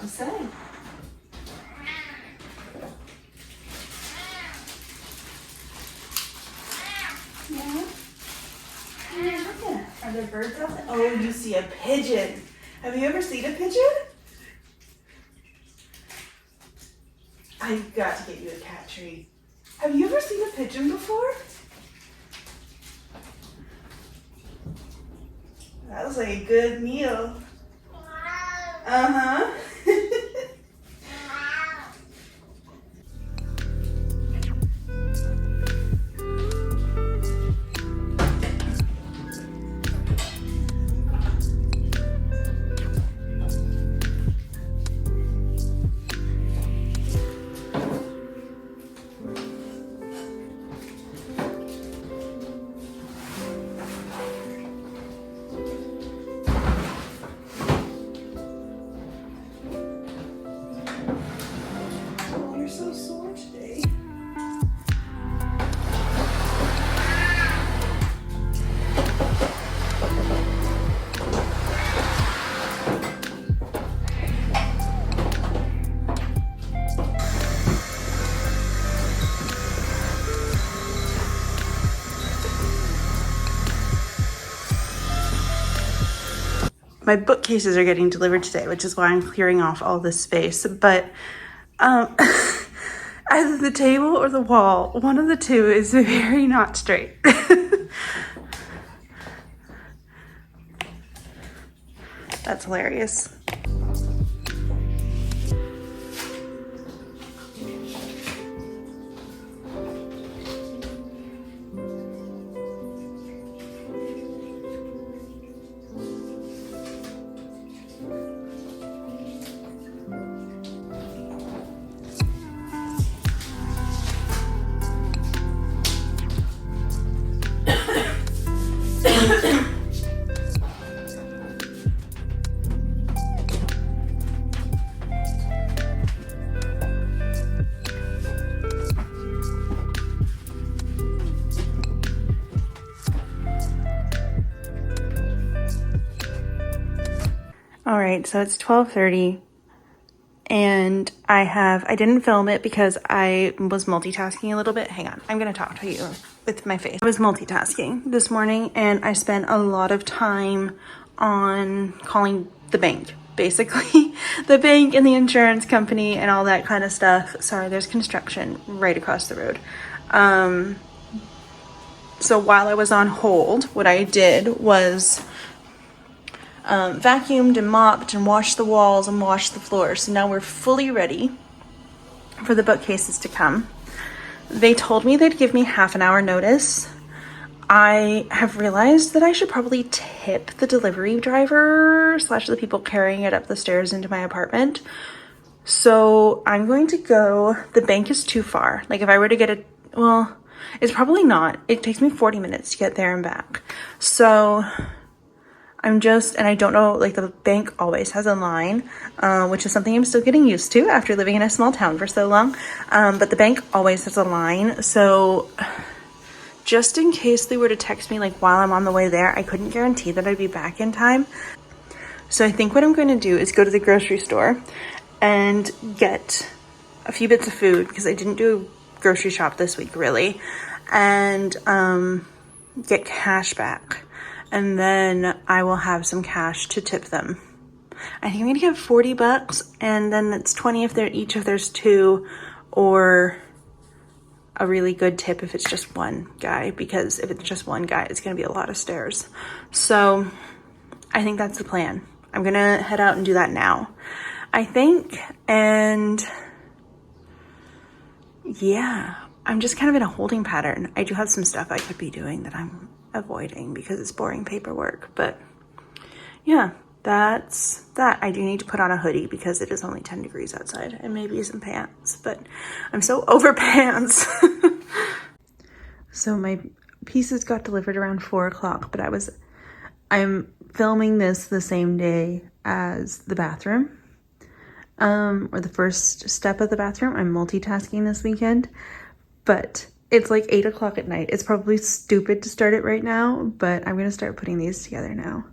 to say? Yeah. Are there birds out there? Oh, you see a pigeon. Have you ever seen a pigeon? I've got to get you a cat treat. Have you ever seen a pigeon before? That was like a good meal. Uh-huh. Oh, you're so sore today. My bookcases are getting delivered today, which is why I'm clearing off all this space. But either the table or the wall, one of the two is very not straight. That's hilarious. All right, so it's 12:30 and I didn't film it because I was multitasking a little bit. Hang on, I'm gonna talk to you with my face. I was multitasking this morning and I spent a lot of time on calling the bank, basically. The bank and the insurance company and all that kind of stuff. Sorry, there's construction right across the road. So while I was on hold, what I did was vacuumed and mopped and washed the walls and washed the floors. So now we're fully ready for the bookcases to come. They told me they'd give me half an hour notice. I have realized that I should probably tip the delivery driver / the people carrying it up the stairs into my apartment. So I'm going to go. The bank is too far. Like if I were to get it, well, it's probably not. It takes me 40 minutes to get there and back. So and I don't know, like the bank always has a line, which is something I'm still getting used to after living in a small town for so long. But the bank always has a line. So just in case they were to text me like while I'm on the way there, I couldn't guarantee that I'd be back in time. So I think what I'm going to do is go to the grocery store and get a few bits of food because I didn't do a grocery shop this week really, and get cash back. And then I will have some cash to tip them. I think I'm gonna give $40 and then it's 20 if there's two, or a really good tip if it's just one guy, because if it's just one guy, it's gonna be a lot of stairs. So I think that's the plan. I'm gonna head out and do that now, I think. And yeah, I'm just kind of in a holding pattern. I do have some stuff I could be doing that I'm avoiding because it's boring paperwork, but yeah, that's that. I do need to put on a hoodie because it is only 10 degrees outside, and maybe some pants, but I'm so over pants. So my pieces got delivered around 4 o'clock, but I'm filming this the same day as the bathroom, or the first step of the bathroom. I'm multitasking this weekend, but it's like 8 o'clock at night. It's probably stupid to start it right now, but I'm gonna start putting these together now.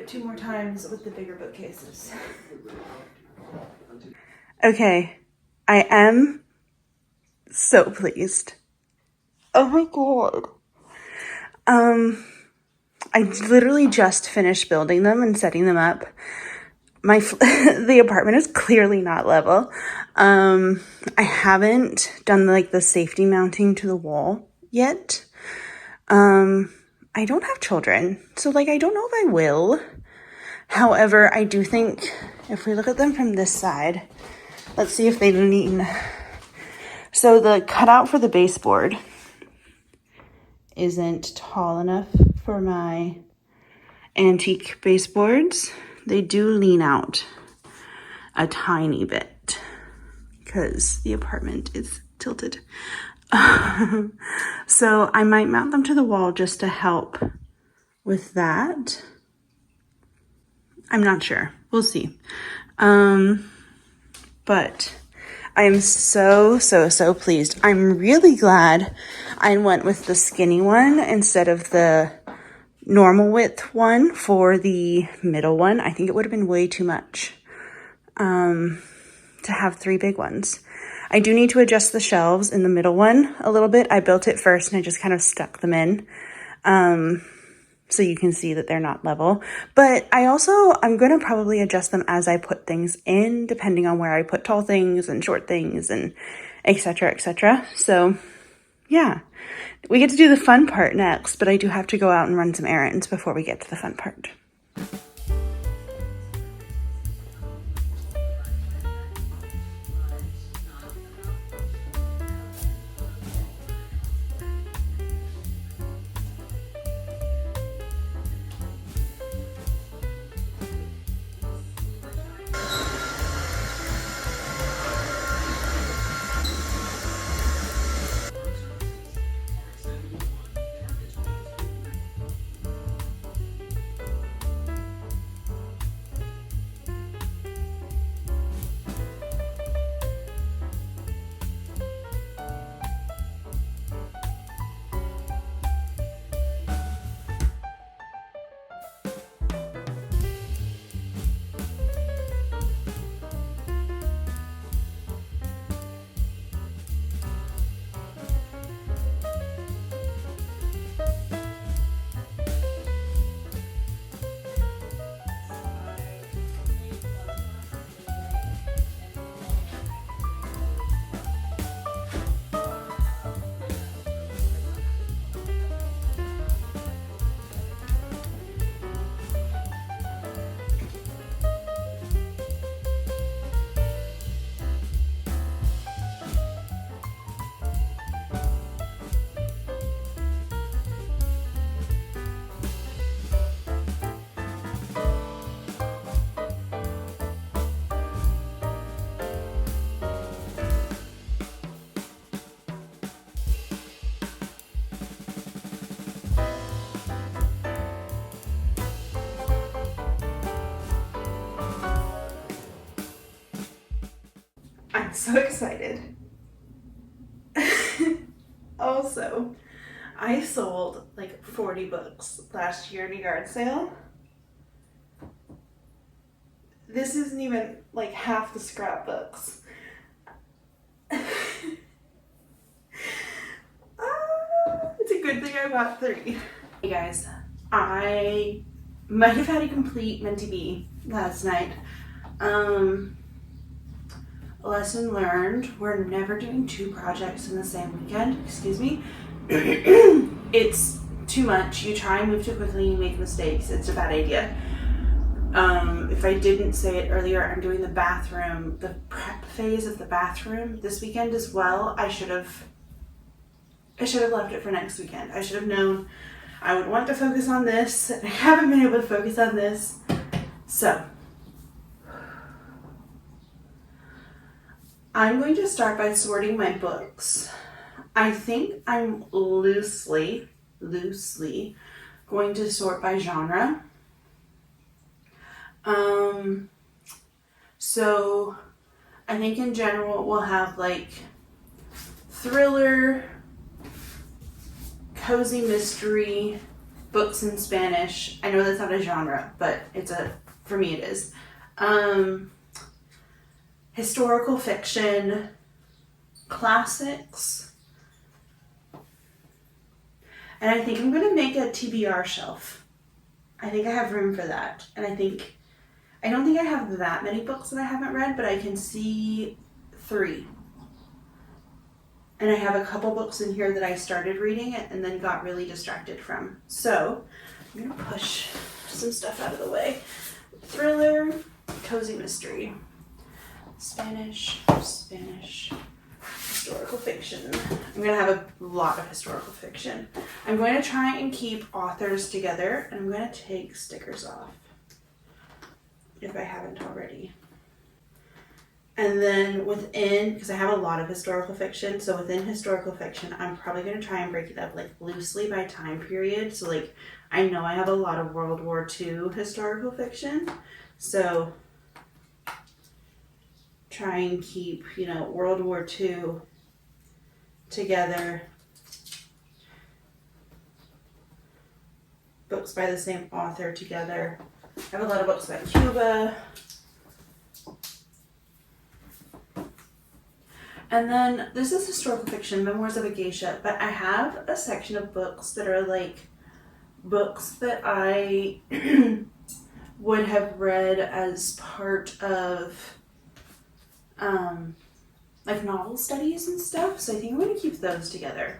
it 2 more times with the bigger bookcases. Okay, I am so pleased. Oh my god. I literally just finished building them and setting them up. The apartment is clearly not level. I haven't done like the safety mounting to the wall yet. I don't have children, so like I don't know if I will. However, I do think if we look at them from this side, let's see if they lean. So the cutout for the baseboard isn't tall enough for my antique baseboards. They do lean out a tiny bit because the apartment is tilted. So I might mount them to the wall just to help with that. I'm not sure. We'll see. But I am so pleased. I'm really glad I went with the skinny one instead of the normal width one for the middle one. I think it would have been way too much to have 3 big ones. I do need to adjust the shelves in the middle one a little bit. I built it first and I just kind of stuck them in. So you can see that they're not level. But I'm going to probably adjust them as I put things in, depending on where I put tall things and short things and et cetera, et cetera. So yeah, we get to do the fun part next, but I do have to go out and run some errands before we get to the fun part. I'm so excited. Also, I sold like 40 books last year at a yard sale. This isn't even like half the scrapbooks. It's a good thing I bought 3. Hey guys, I might have had a complete mentee bee last night. Lesson learned, we're never doing 2 projects in the same weekend. Excuse me. It's too much. You try and move too quickly, you make mistakes. It's a bad idea. If I didn't say it earlier, I'm doing the bathroom, the prep phase of the bathroom this weekend as well. I should have left it for next weekend. I should have known I would want to focus on this. I haven't been able to focus on this. So I'm going to start by sorting my books. I think I'm loosely going to sort by genre. So I think in general we'll have like thriller, cozy mystery, books in Spanish. I know that's not a genre, but for me it is. Historical fiction, classics, and I think I'm going to make a TBR shelf. I think I have room for that, and I don't think I have that many books that I haven't read, but I can see 3. And I have a couple books in here that I started reading and then got really distracted from. So I'm gonna push some stuff out of the way. Thriller, cozy mystery, Spanish, historical fiction. I'm gonna have a lot of historical fiction. I'm going to try and keep authors together, and I'm gonna take stickers off if I haven't already. And then within, because I have a lot of historical fiction, so within historical fiction, I'm probably going to try and break it up like loosely by time period. So like, I know I have a lot of World War II historical fiction. So try and keep, World War II together. Books by the same author together. I have a lot of books about Cuba. And then this is historical fiction, Memoirs of a Geisha, but I have a section of books that are like books that I would have read as part of like novel studies and stuff. So I think I'm going to keep those together.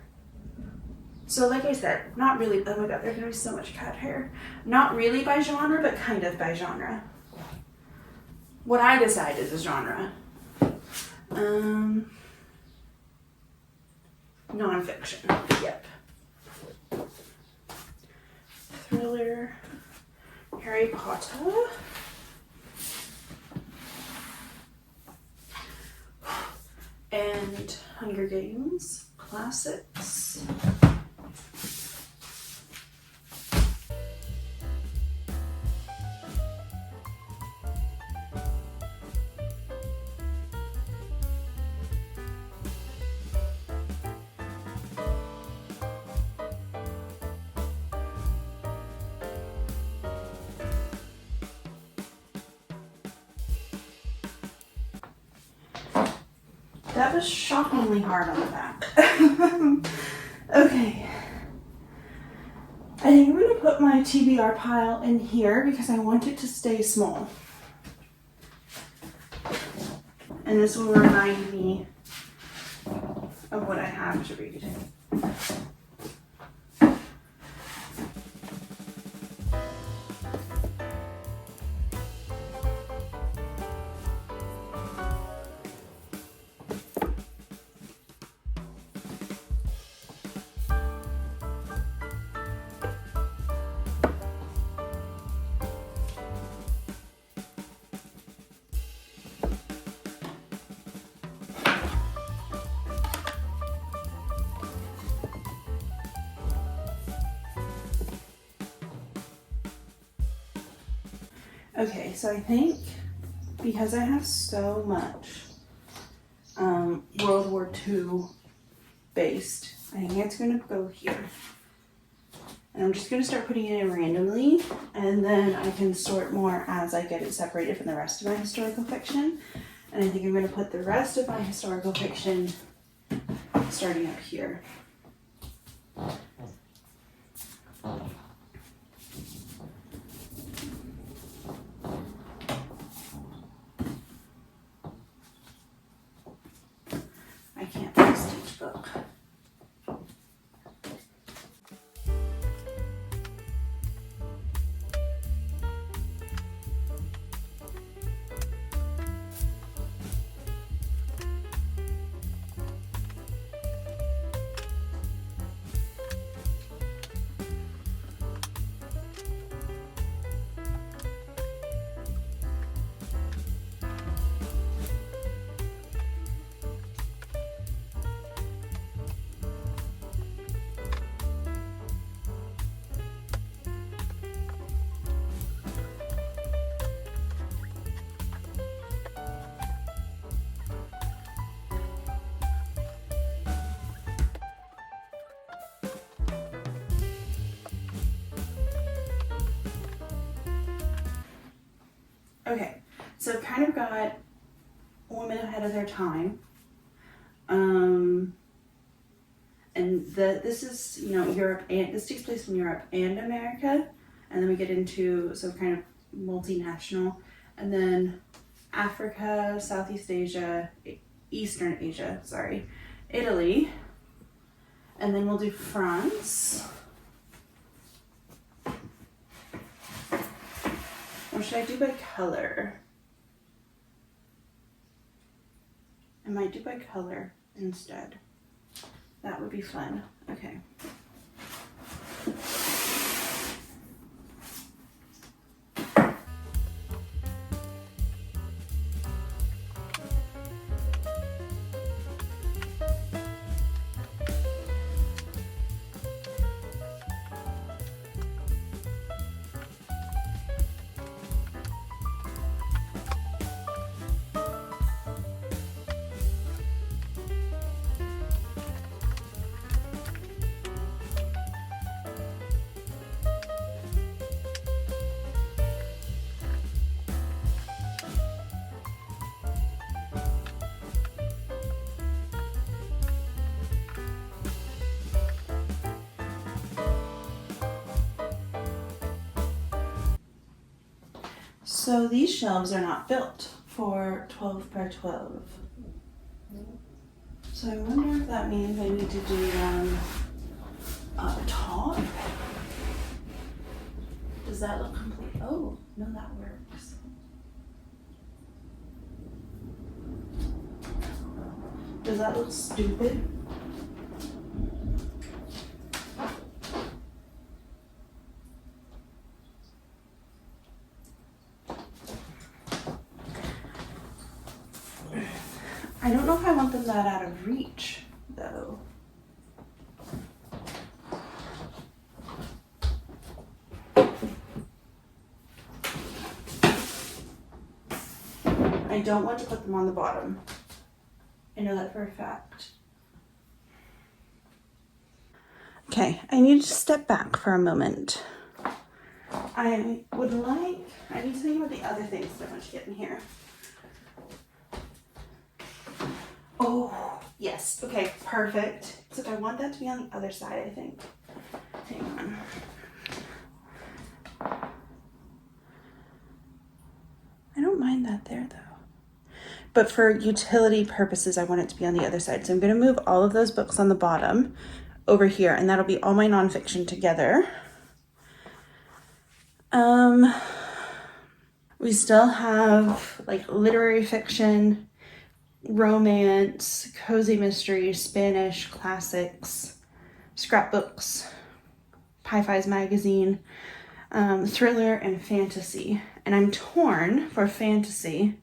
So like I said, not really, oh my god, there's going to be so much cat hair. Not really by genre, but kind of by genre. What I decide is a genre. Nonfiction, yep. Thriller, Harry Potter. And Hunger Games, classics. That was shockingly hard on the back. Okay. I think I'm going to put my TBR pile in here because I want it to stay small. And this will remind me of what I have to read. Okay, so I think because I have so much World War II based, I think it's going to go here. And I'm just going to start putting it in randomly, and then I can sort more as I get it separated from the rest of my historical fiction. And I think I'm going to put the rest of my historical fiction starting up here. I can't paste each book. Okay, so kind of got women ahead of their time. And this is, you know, Europe, and this takes place in Europe and America. And then we get into some kind of multinational, and then Africa, Southeast Asia, Eastern Asia, sorry, Italy, and then we'll do France. Or should I do by color? I might do by color instead. That would be fun. Okay. So these shelves are not built for 12 by 12. So I wonder if that means I need to do one up top. Does that look complete? Oh, no, that works. Does that look stupid? I don't know if I want them that out of reach, though. I don't want to put them on the bottom. I know that for a fact. Okay, I need to step back for a moment. I need to think about the other things that I want to get in here. Oh, yes. Okay, perfect. Except I want that to be on the other side, I think. Hang on. I don't mind that there, though. But for utility purposes, I want it to be on the other side. So I'm going to move all of those books on the bottom over here, and that'll be all my nonfiction together. We still have like literary fiction, romance, cozy mystery, Spanish classics, scrapbooks, Pi-Fi's magazine, thriller, and fantasy. And I'm torn for fantasy.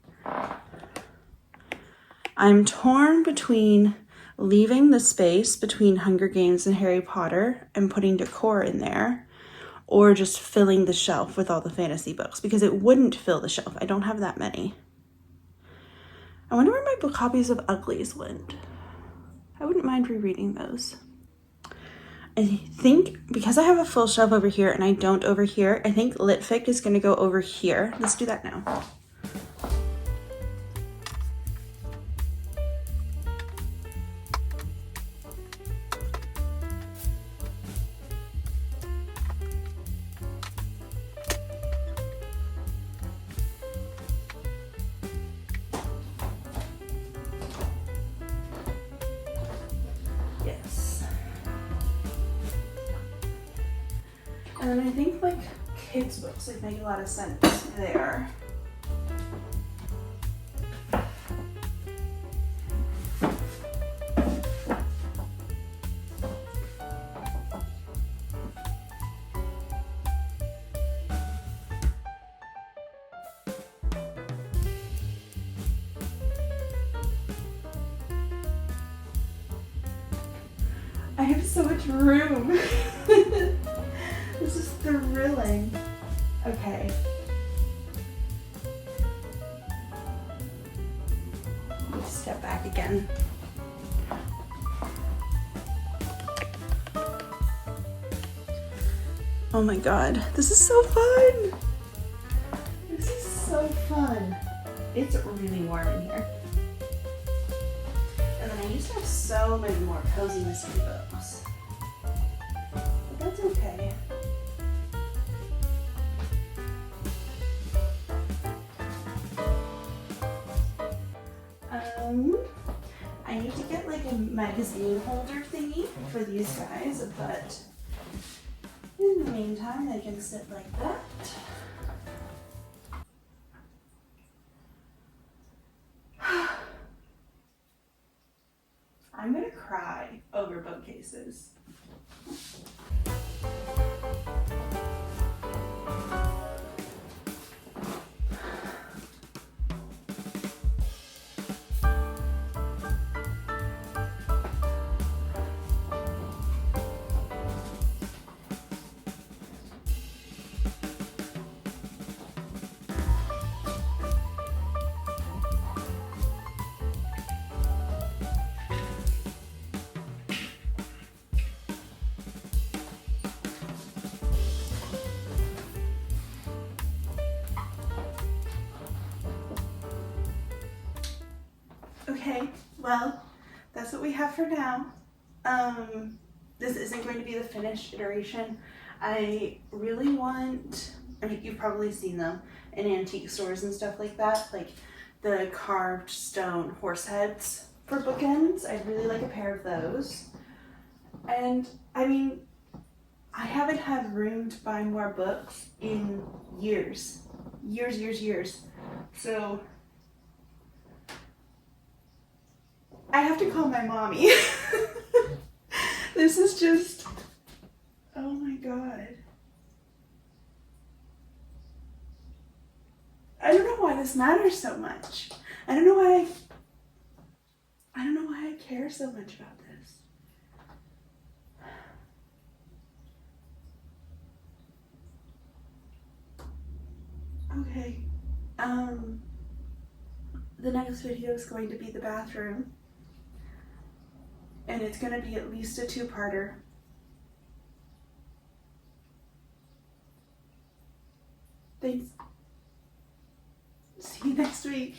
I'm torn between leaving the space between Hunger Games and Harry Potter and putting decor in there, or just filling the shelf with all the fantasy books, because it wouldn't fill the shelf. I don't have that many. I wonder where my book copies of Uglies went. I wouldn't mind rereading those. I think because I have a full shelf over here and I don't over here, I think Litfic is going to go over here. Let's do that now. And then I think like kids books like make a lot of sense there. I have so much room. This is thrilling. Okay. Let's step back again. Oh my God, this is so fun. This is so fun. fun. It's really warm in here. And then I used to have so many more cozy mystery books. But that's okay. I need to get like a magazine holder thingy for these guys, but in the meantime, they can sit like that. I'm gonna cry over bookcases. Okay, well, that's what we have for now. This isn't going to be the finished iteration. I really want, I mean, you've probably seen them in antique stores and stuff like that, like the carved stone horse heads for bookends. I'd really like a pair of those. And I mean, I haven't had room to buy more books in years. Years. So I have to call my mommy. This is just, oh my God. I don't know why this matters so much. I don't know why I care so much about this. Okay. The next video is going to be the bathroom. And it's going to be at least a two-parter. Thanks. See you next week.